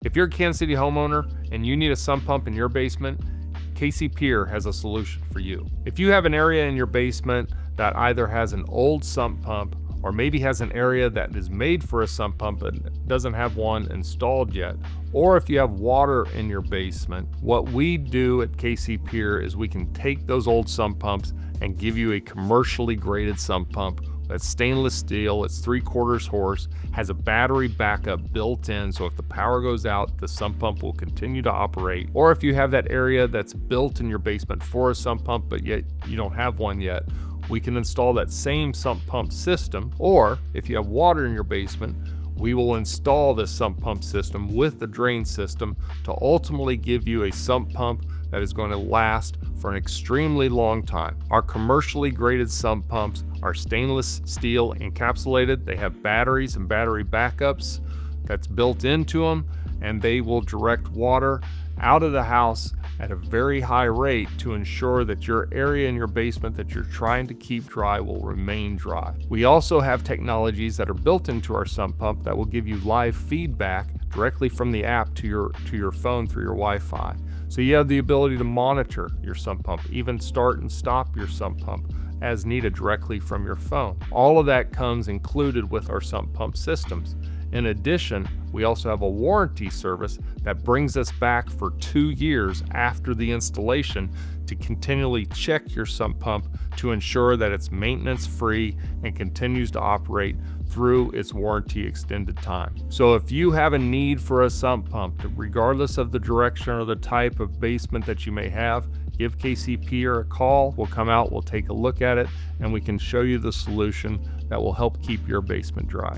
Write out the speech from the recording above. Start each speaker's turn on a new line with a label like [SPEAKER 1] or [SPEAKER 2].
[SPEAKER 1] If you're a Kansas City homeowner and you need a sump pump in your basement, KC Pier has a solution for you. If you have an area in your basement that either has an old sump pump or maybe has an area that is made for a sump pump but doesn't have one installed yet, or if you have water in your basement, what we do at KC Pier is we can take those old sump pumps and give you a commercially graded sump pump that's stainless steel, it's 3/4 horse, has a battery backup built in, so if the power goes out, the sump pump will continue to operate. Or if you have that area that's built in your basement for a sump pump, but yet you don't have one yet, we can install that same sump pump system. Or if you have water in your basement, we will install this sump pump system with the drain system to ultimately give you a sump pump that is going to last for an extremely long time. Our commercially graded sump pumps are stainless steel encapsulated. They have batteries and battery backups that's built into them, and they will direct water out of the house at a very high rate to ensure that your area in your basement that you're trying to keep dry will remain dry. We also have technologies that are built into our sump pump that will give you live feedback directly from the app to your phone through your Wi-Fi. So you have the ability to monitor your sump pump, even start and stop your sump pump as needed directly from your phone. All of that comes included with our sump pump systems. In addition, we also have a warranty service that brings us back for 2 years after the installation to continually check your sump pump to ensure that it's maintenance free and continues to operate through its warranty extended time. So if you have a need for a sump pump, regardless of the direction or the type of basement that you may have, give KC Pier a call. We'll come out, we'll take a look at it, and we can show you the solution that will help keep your basement dry.